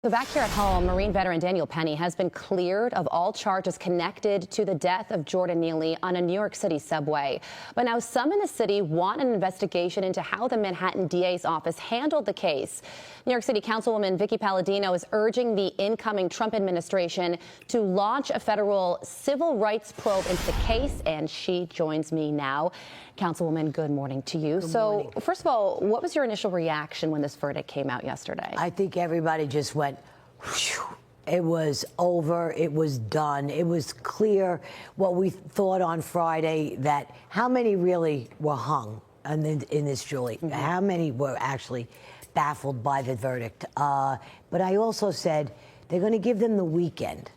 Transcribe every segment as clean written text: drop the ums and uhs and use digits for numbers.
So back here at home, Marine veteran Daniel Penny has been cleared of all charges connected to the death of Jordan Neely on a New York City subway. But now some in the city want an investigation into how the Manhattan D.A.'s office handled the case. New York City Councilwoman Vickie Paladino is urging the incoming Trump administration to launch a federal civil rights probe into the case, and she joins me now. Councilwoman, good morning to you. Good morning. So, first of all, what was your initial reaction when this verdict came out yesterday? I think everybody just went, whew. It was over. It was done. It was clear what we thought on Friday, that how many really were hung in this jury? Mm-hmm. How many were actually baffled by the verdict? But I also said they're going to give them the weekend.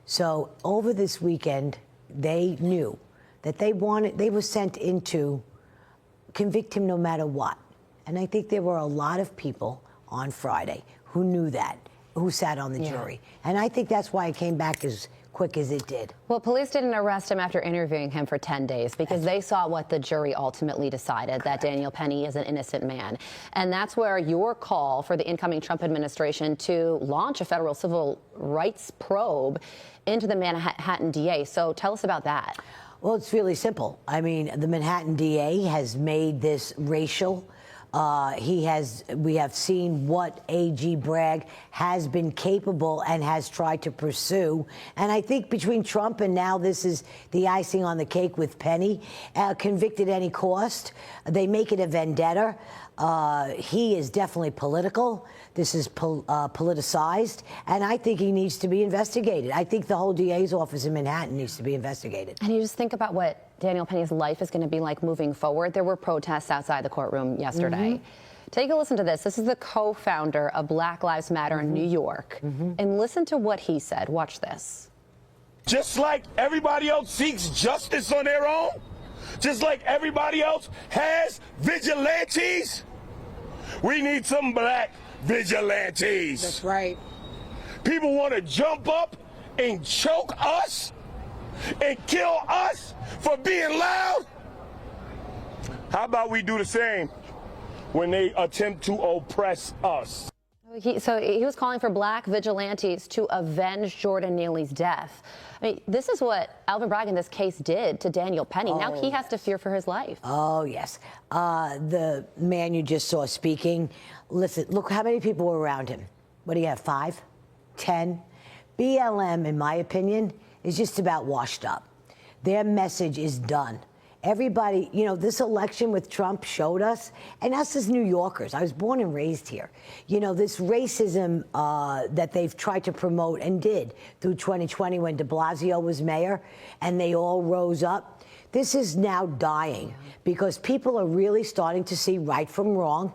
So over this weekend, they knew that they were sent in to convict him no matter what. And I think there were a lot of people on Friday who knew that, who sat on the jury. And I think that's why it came back as quick as it did. Well, police didn't arrest him after interviewing him for 10 days because they saw what the jury ultimately decided, that Daniel Penny is an innocent man. And that's where your call for the incoming Trump administration to launch a federal civil rights probe into the Manhattan D.A. So tell us about that. Well, it's really simple. I mean, the Manhattan D.A. has made this racial. We have seen what A.G. Bragg has been capable and has tried to pursue. And I think between Trump and now this is the icing on the cake with Penny, convicted at any cost. They make it a vendetta. He is definitely political. This is politicized. And I think he needs to be investigated. I think the whole DA's office in Manhattan needs to be investigated. And you just think about what Daniel Penny's life is going to be like moving forward. There were protests outside the courtroom yesterday. Mm-hmm. Take a listen to this. This is the co-founder of Black Lives Matter in New York. Mm-hmm. And listen to what he said. Watch this. Just like everybody else seeks justice on their own, just like everybody else has vigilantes, we need some black vigilantes. That's right. People want to jump up and choke us and kill us for being loud. How about we do the same when they attempt to oppress us? So he was calling for black vigilantes to avenge Jordan Neely's death. I mean, this is what Alvin Bragg in this case did to Daniel Penny. Now he has to fear for his life. Oh, yes. The man you just saw speaking, listen, look how many people were around him. What do you have, 5, 10? BLM, in my opinion, is just about washed up. Their message is done. Everybody, you know, this election with Trump showed us, and us as New Yorkers, I was born and raised here, you know, this racism that they've tried to promote and did through 2020 when de Blasio was mayor and they all rose up. This is now dying because people are really starting to see right from wrong.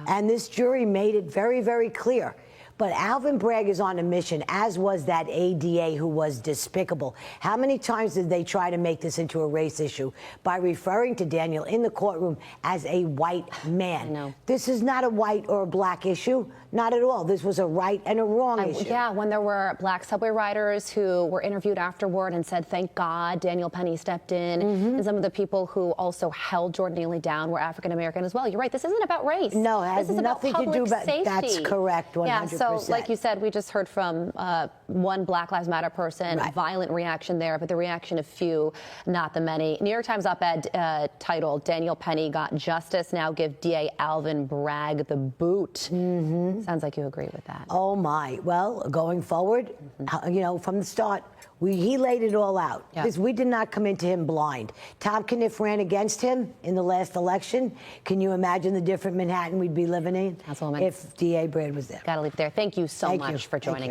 And this jury made it very, very clear. But Alvin Bragg is on a mission, as was that ADA who was despicable. How many times did they try to make this into a race issue by referring to Daniel in the courtroom as a white man? I know. This is not a white or a black issue. Not at all. This was a right and a wrong issue. Yeah, when there were black subway riders who were interviewed afterward and said, thank God Daniel Penny stepped in. And some of the people who also held Jordan Neely down were African American as well. You're right. This isn't about race. No, it has nothing to do with safety. That's correct, 100%. Yeah, so like you said, we just heard from one Black Lives Matter person, violent reaction there, but the reaction of few, not the many. New York Times op-ed titled, Daniel Penny got justice, now give DA Alvin Bragg the boot. Sounds like you agree with that. Oh, my. Well, going forward, you know, from the start, he laid it all out. Because we did not come into him blind. Tom Caniff ran against him in the last election. Can you imagine the different Manhattan we'd be living in if DA Bragg was there? Got to leave it there. Thank you so much for joining us.